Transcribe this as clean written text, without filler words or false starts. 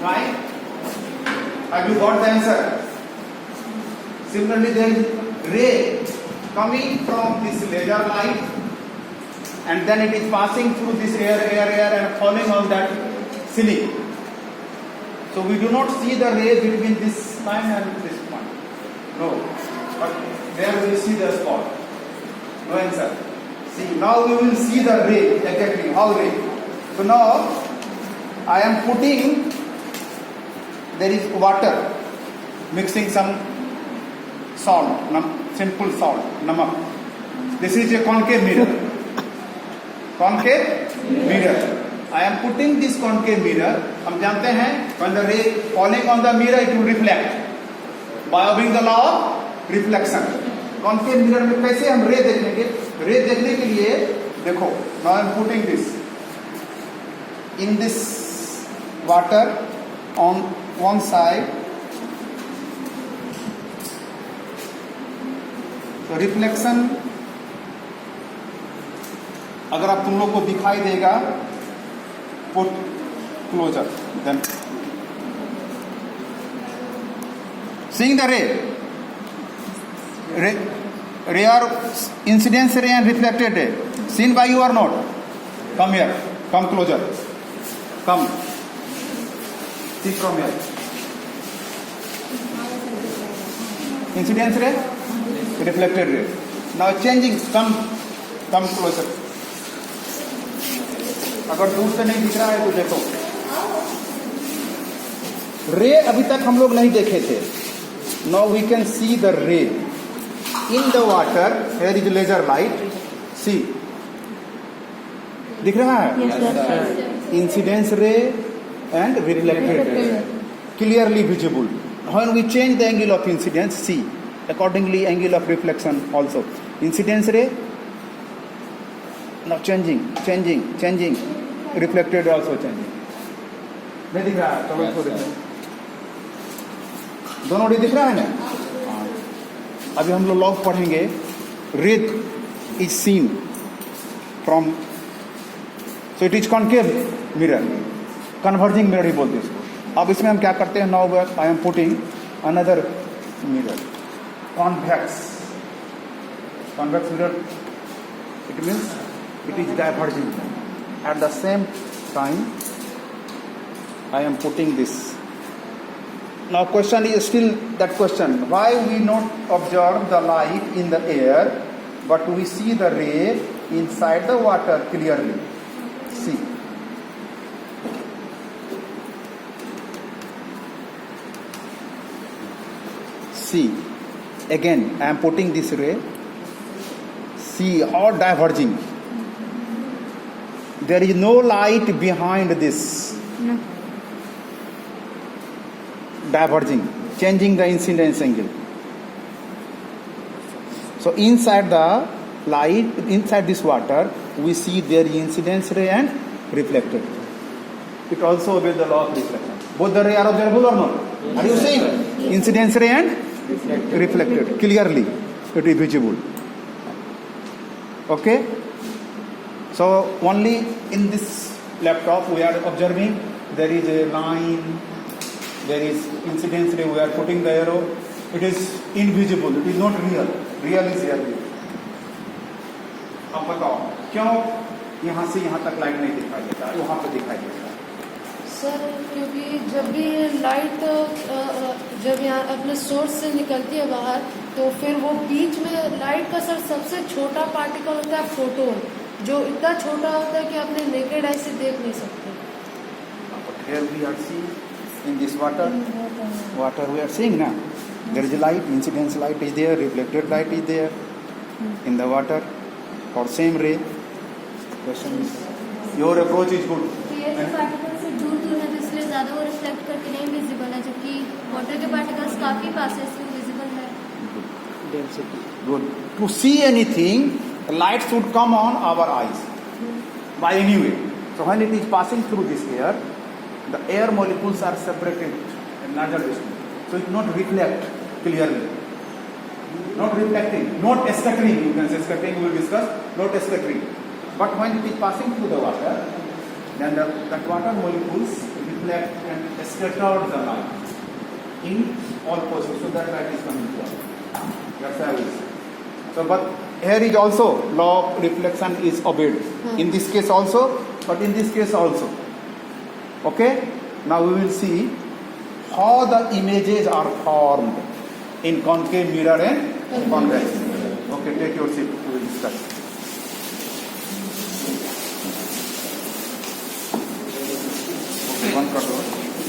Right? Have you got the answer? Similarly, there is ray coming from this laser light, and then it is passing through this air and falling on that ceiling. So we do not see the ray between this line and this point. No. But there we see the spot. No answer. See, now we will see the ray, exactly how ray. So now I am putting, there is water, mixing some salt, simple salt, namak. This is a concave mirror. Concave mirror. I am putting this concave mirror. हम जानते हैं when the ray falling on the mirror it will reflect by obeying the law of reflection. Concave mirror में कैसे हम रे देखेंगे? रे देखने के लिए देखो, now I am putting this in this water on one side. तो रिफ्लेक्शन अगर आप तुम लोग को दिखाई देगा, put closer, then seeing the ray are incidence ray and reflected ray seen by you or not? Come here, come closer, come, see from here. Incidence ray, reflected ray. Now changing, come closer. अगर दूर से नहीं दिख रहा है तो देखो, रे अभी तक हम लोग नहीं देखे थे. Now we can see the ray in the water. Here is laser light. See, दिख रहा है? Yes, incidence ray and reflected ray clearly visible. When we change the angle of incidence, see, accordingly angle of reflection also. Incidence ray now changing, reflected also changing. नहीं दिख रहा है? चलो इसको देखो. दोनों रे दिख रहा है ना? अभी हम लोग लॉग पढ़ेंगे. Ray is seen from, so it is concave mirror, converging mirror ही बोलते हैं इसको. अब इसमें हम क्या करते हैं? Now I am putting another mirror, convex mirror. It means it is diverging. At the same time I am putting this. Now question is still that question, why we not observe the light in the air but we see the ray inside the water clearly? See, again I am putting this ray. See how diverging. There is no light behind this. No. Diverging, changing the incidence angle. So inside the light, inside this water, we see there is incidence ray and reflected. It also obeys the law of reflection. Both the ray are observable or not? Yes. Are you saying? Yes. Incidence ray and reflected. Clearly, it is visible. Okay? So only in this laptop we are observing there is a line, there is incidence ray, we are putting the arrow. It is invisible, it is not real. Real is here. अब बताओ क्यों यहाँ से यहाँ तक light नहीं दिखाई देता, वहाँ पे दिखाई देता? सर क्योंकि जब भी लाइट जब यहाँ अपने सोर्स से निकलती है बाहर, तो फिर वो बीच में लाइट का सर सबसे छोटा पार्टिकल होता है फोटोन, जो इतना छोटा होता है कि अपने नेकेड आई से देख नहीं सकते. Here we are seeing in this water we are seeing now. There is a light, incidence light is there, reflected light is there in the water for same ray. Question is, your approach is good. ये जो particle से दूर है तो इसलिए ज्यादा वो reflect करके नहीं विजिबल है, जबकि वाटर के पार्टिकल्स काफी पास है इसलिए विजिबल है. Good. To see anything, the light should come on our eyes by any way. So when it is passing through this air, the air molecules are separated in larger distance. So it not reflect clearly. Not reflecting, not scattering. You can say scattering, we will discuss, not scattering. But when it is passing through the water, then that water molecules will be reflect and scattered the light in all positions. So that light is coming to us. That's how it is. So, but here is also law of reflection is obeyed. In this case also, but in this case also. Okay? Now we will see how the images are formed in concave mirror and convex mirror. Okay, take your seat. We will discuss.